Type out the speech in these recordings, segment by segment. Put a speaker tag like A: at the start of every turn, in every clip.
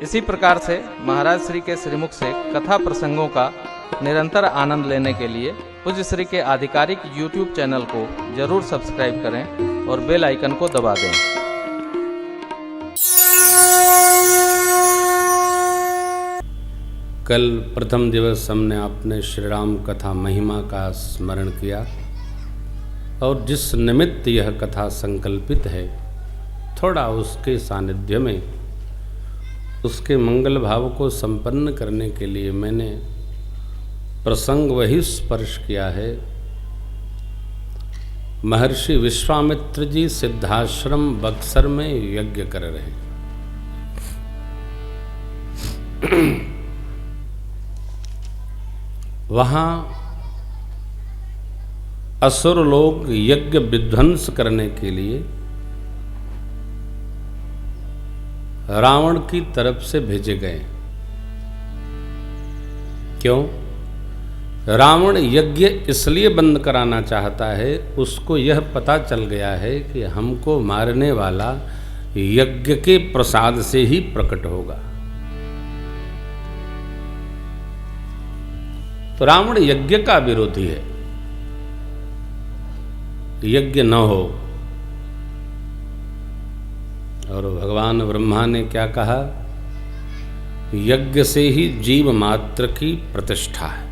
A: इसी प्रकार से महाराज श्री के श्रीमुख से कथा प्रसंगों का निरंतर आनंद लेने के लिए पूज्य श्री के आधिकारिक YouTube चैनल को जरूर सब्सक्राइब करें और बेल आइकन को दबा दें।
B: कल प्रथम दिवस हमने आपने श्री राम कथा महिमा का स्मरण किया और जिस निमित्त यह कथा संकल्पित है, थोड़ा उसके सानिध्य में उसके मंगल भाव को संपन्न करने के लिए मैंने प्रसंग वही स्पर्श किया है। महर्षि विश्वामित्र जी सिद्धाश्रम बक्सर में यज्ञ कर रहे हैं। वहाँ असुर लोग यज्ञ विध्वंस करने के लिए रावण की तरफ से भेजे गए। क्यों? रावण यज्ञ इसलिए बंद कराना चाहता है, उसको यह पता चल गया है कि हमको मारने वाला यज्ञ के प्रसाद से ही प्रकट होगा। तो रावण यज्ञ का विरोधी है। यज्ञ न हो, और भगवान ब्रह्मा ने क्या कहा? यज्ञ से ही जीव मात्र की प्रतिष्ठा है।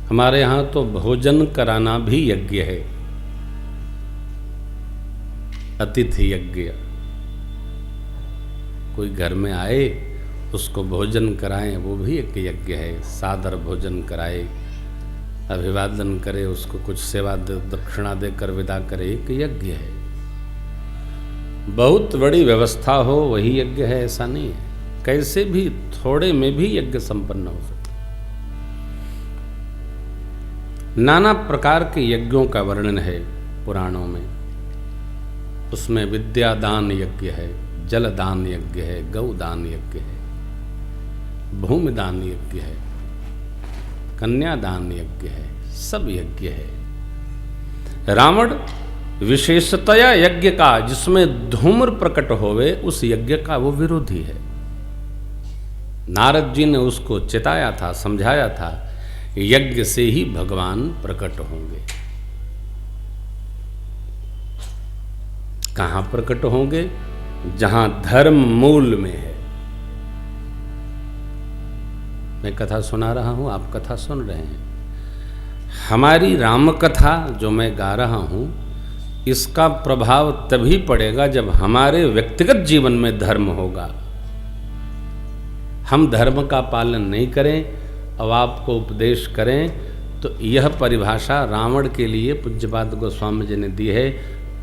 B: हमारे यहाँ तो भोजन कराना भी यज्ञ है, अतिथि यज्ञ। कोई घर में आए उसको भोजन कराएं, वो भी एक यज्ञ है। सादर भोजन कराए, अभिवादन करे, उसको कुछ सेवा दक्षिणा देकर विदा करे, एक यज्ञ है। बहुत बड़ी व्यवस्था हो वही यज्ञ है, ऐसा नहीं है। कैसे भी थोड़े में भी यज्ञ संपन्न हो सकता। नाना प्रकार के यज्ञों का वर्णन है पुराणों में। उसमें विद्यादान यज्ञ है, जलदान यज्ञ है, गौदान यज्ञ है, भूमिदान यज्ञ है, कन्यादान यज्ञ है, सब यज्ञ है। रावण विशेषतया यज्ञ का जिसमें धूम्र प्रकट होवे, उस यज्ञ का वो विरोधी है। नारद जी ने उसको चेताया था, समझाया था, यज्ञ से ही भगवान प्रकट होंगे। कहां प्रकट होंगे? जहां धर्म मूल में है। मैं कथा सुना रहा हूं, आप कथा सुन रहे हैं। हमारी राम कथा जो मैं गा रहा हूं, इसका प्रभाव तभी पड़ेगा जब हमारे व्यक्तिगत जीवन में धर्म होगा। हम धर्म का पालन नहीं करें, अब आपको उपदेश करें, तो यह परिभाषा रावण के लिए पूज्यपाद गोस्वामी जी ने दी है।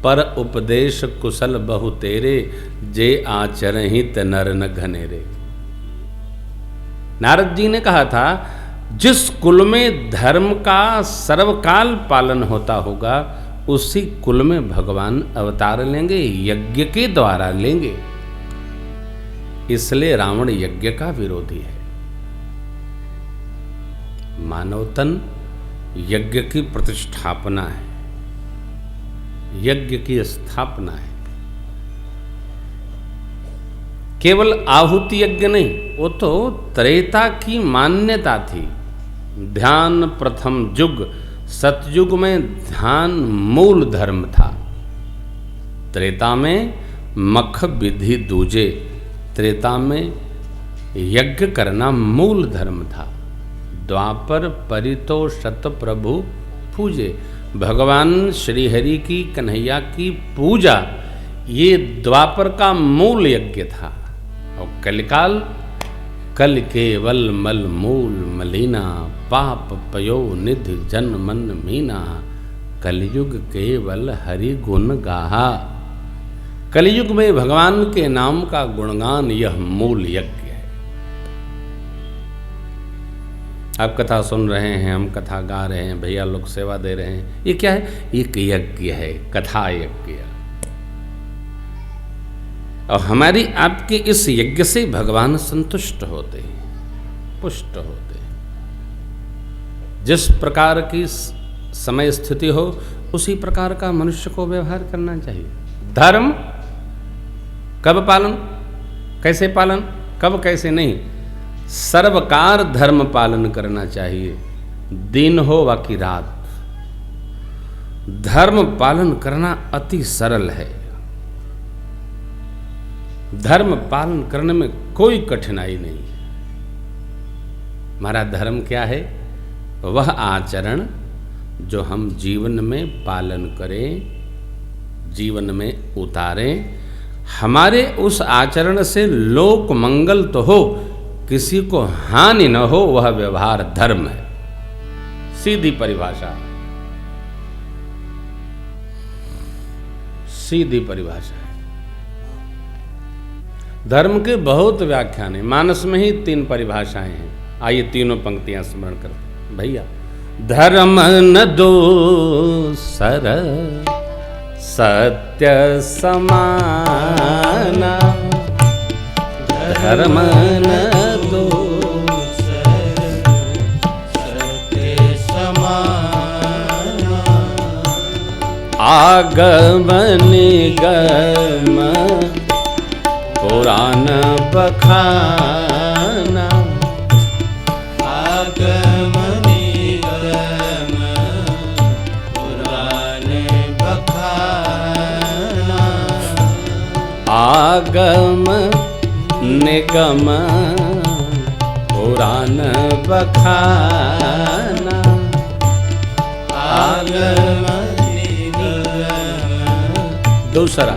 B: पर उपदेश कुशल बहु तेरे, जे आचरहित नर न घनेरे। नारद जी ने कहा था, जिस कुल में धर्म का सर्वकाल पालन होता होगा, उसी कुल में भगवान अवतार लेंगे, यज्ञ के द्वारा लेंगे। इसलिए रावण यज्ञ का विरोधी है। मानव तन यज्ञ की प्रतिष्ठापना है, यज्ञ की स्थापना है। केवल आहुति यज्ञ नहीं, वो तो त्रेता की मान्यता थी। ध्यान प्रथम युग, सतयुग में ध्यान मूल धर्म था। त्रेता में मख विधि दूजे, त्रेता में यज्ञ करना मूल धर्म था। द्वापर परितो शत प्रभु पूजे, भगवान श्रीहरि की, कन्हैया की पूजा, ये द्वापर का मूल यज्ञ था। और कलिकाल, कल केवल मल मूल मलिना, पाप पयो निधि जन मन मीना, कलयुग केवल हरि गुण गाहा। कलयुग में भगवान के नाम का गुणगान यह मूल यज्ञ है। आप कथा सुन रहे हैं, हम कथा गा रहे हैं, भैया लोग सेवा दे रहे हैं, ये क्या है? एक यज्ञ है, कथा यज्ञ। और हमारी आपके इस यज्ञ से भगवान संतुष्ट होते हैं, पुष्ट होते हैं। जिस प्रकार की समय स्थिति हो, उसी प्रकार का मनुष्य को व्यवहार करना चाहिए। धर्म कब पालन? कैसे पालन, कब कैसे नहीं, सर्वकार धर्म पालन करना चाहिए, दिन हो वा की रात। धर्म पालन करना अति सरल है। धर्म पालन करने में कोई कठिनाई नहीं है। हमारा धर्म क्या है? वह आचरण जो हम जीवन में पालन करें, जीवन में उतारें। हमारे उस आचरण से लोक मंगल तो हो, किसी को हानि न हो, वह व्यवहार धर्म है। सीधी परिभाषा, सीधी परिभाषा है। धर्म के बहुत व्याख्यान है, मानस में ही 3 परिभाषाएं हैं। आइए तीनों पंक्तियां स्मरण करते भैया। धर्म न दोसर सत्य समाना, धर्म न दोसर सत्य समाना, आगम निगम पुराण बखाना, आगम निगम पुराण बखाना, आगम निगम पुराण बखाना, आगम निगम। दूसरा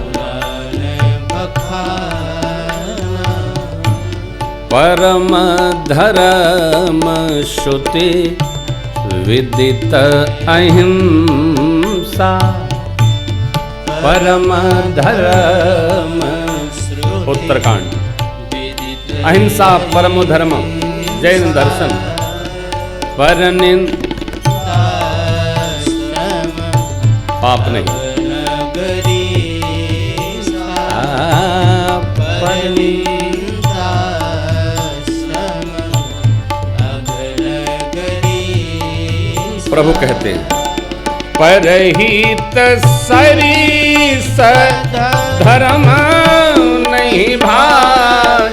B: परम धर्म श्रुति विदित अहिंसा, परम धर्म उत्तरकांड। अहिंसा परम धर्म, जैन दर्शन। परनिंद पाप नहीं, प्रभु कहते हैं परहित सरीस धर्म नहीं भाई,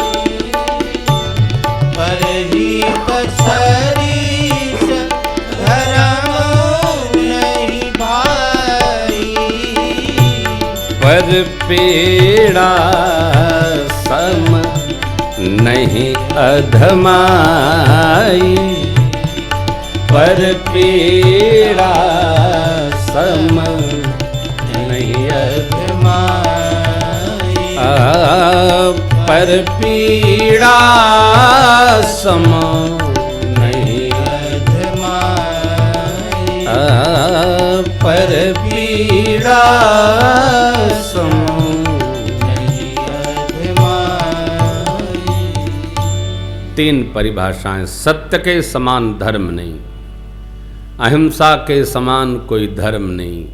B: परहित सरीस धर्म नहीं भाई, पर पीड़ा सम नहीं अधमाई, पर पीड़ा सम नहीं अधमाई, पर पीड़ा सम नहीं अधमाई, पर पीड़ा सम नहीं अधमाई। 3 परिभाषाएं। सत्य के समान धर्म नहीं, अहिंसा के समान कोई धर्म नहीं,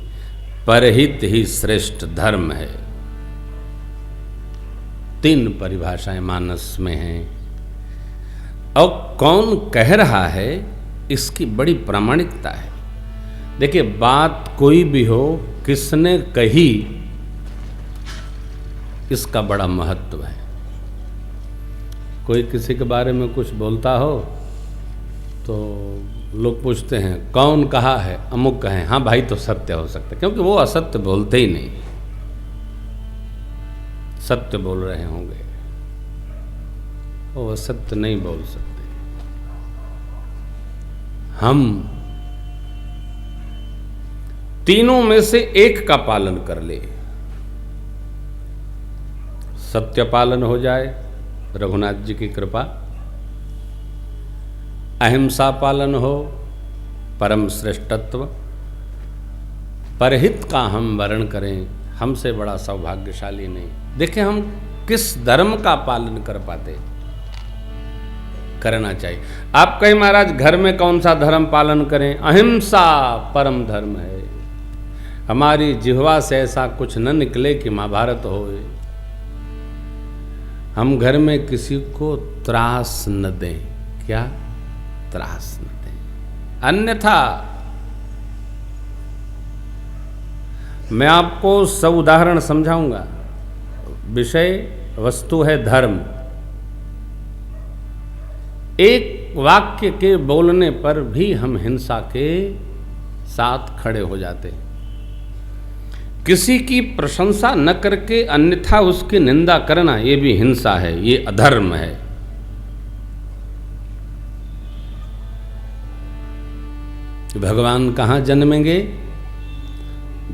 B: परहित ही श्रेष्ठ धर्म है। 3 परिभाषाएं मानस में हैं। और कौन कह रहा है, इसकी बड़ी प्रामाणिकता है। देखिए, बात कोई भी हो, किसने कही, इसका बड़ा महत्व है। कोई किसी के बारे में कुछ बोलता हो तो लोग पूछते हैं कौन कहा है, अमुक कहें, हाँ भाई तो सत्य हो सकता है, क्योंकि वो असत्य बोलते ही नहीं, सत्य बोल रहे होंगे, वो असत्य नहीं बोल सकते। हम तीनों में से एक का पालन कर ले, सत्य पालन हो जाए, रघुनाथ जी की कृपा, अहिंसा पालन हो, परम श्रेष्ठत्व, परहित का हम वर्ण करें, हमसे बड़ा सौभाग्यशाली नहीं। देखें हम किस धर्म का पालन कर पाते, करना चाहिए। आप कहें महाराज घर में कौन सा धर्म पालन करें, अहिंसा परम धर्म है, हमारी जिह्वा से ऐसा कुछ न निकले कि महाभारत होए, हम घर में किसी को त्रास न दें, क्या त्रास न दें, अन्यथा मैं आपको सब उदाहरण समझाऊंगा। विषय वस्तु है धर्म। एक वाक्य के बोलने पर भी हम हिंसा के साथ खड़े हो जाते हैं। किसी की प्रशंसा न करके अन्यथा उसकी निंदा करना, ये भी हिंसा है, ये अधर्म है। भगवान कहाँ जन्मेंगे?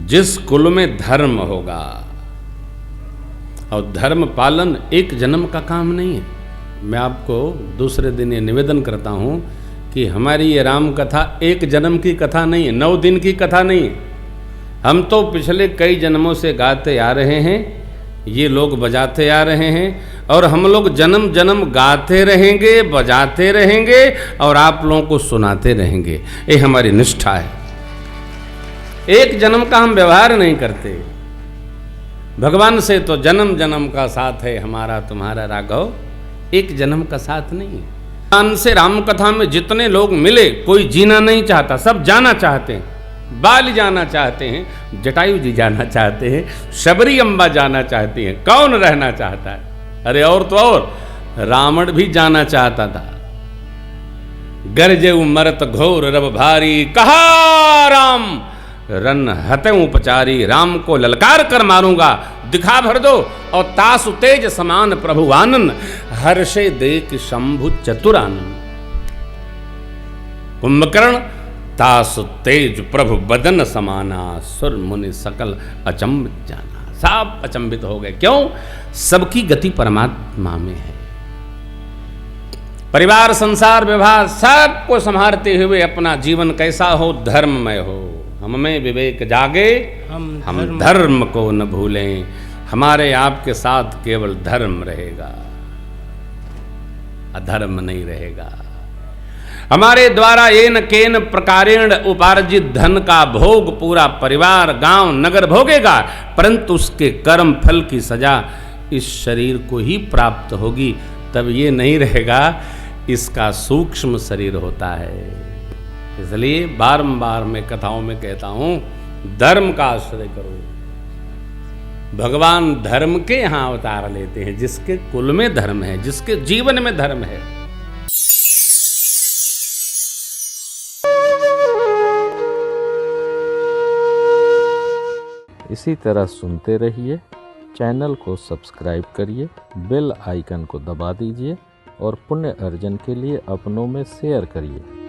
B: जिस कुल में धर्म होगा। और धर्म पालन एक जन्म का काम नहीं है। मैं आपको दूसरे दिन ये निवेदन करता हूँ कि हमारी ये राम कथा एक जन्म की कथा नहीं है, 9 दिन की कथा नहीं है। हम तो पिछले कई जन्मों से गाते आ रहे हैं, ये लोग बजाते आ रहे हैं, और हम लोग जन्म जन्म गाते रहेंगे, बजाते रहेंगे और आप लोगों को सुनाते रहेंगे। ये हमारी निष्ठा है। एक जन्म का हम व्यवहार नहीं करते। भगवान से तो जन्म जन्म का साथ है हमारा तुम्हारा राघव, एक जन्म का साथ नहीं है। भगवान से राम कथा में जितने लोग मिले, कोई जीना नहीं चाहता, सब जाना चाहते हैं। बाली जाना चाहते हैं, जटायु जी जाना चाहते हैं, शबरी अम्बा जाना चाहती हैं, कौन रहना चाहता है? अरे और तो और रावण भी जाना चाहता था। गरजे मरत घोर रब भारी, कहा राम रन हते उपचारी। राम को ललकार कर मारूंगा, दिखा भर दो। और तासु तेज समान प्रभु आनन, हर्षे देख शंभु चतुरानन। कुंभकर्ण तासु तेज प्रभु बदन समाना, सुर मुनि सकल अचंबित जाना। सब अचंबित हो गए। क्यों? सबकी गति परमात्मा में है। परिवार संसार व्यवहार सबको संभालते हुए अपना जीवन कैसा हो? धर्ममय हो। हम में विवेक जागे, हम धर्म को न भूलें। हमारे आपके साथ केवल धर्म रहेगा, अधर्म नहीं रहेगा। हमारे द्वारा येन केन प्रकारेण उपार्जित धन का भोग पूरा परिवार गांव नगर भोगेगा, परंतु उसके कर्म फल की सजा इस शरीर को ही प्राप्त होगी। तब ये नहीं रहेगा, इसका सूक्ष्म शरीर होता है। इसलिए बारंबार मैं कथाओं में कहता हूं, धर्म का आश्रय करो। भगवान धर्म के यहां अवतार लेते हैं, जिसके कुल में धर्म है, जिसके जीवन में धर्म है।
A: इसी तरह सुनते रहिए। चैनल को सब्सक्राइब करिए, बेल आइकन को दबा दीजिए और पुण्य अर्जन के लिए अपनों में शेयर करिए।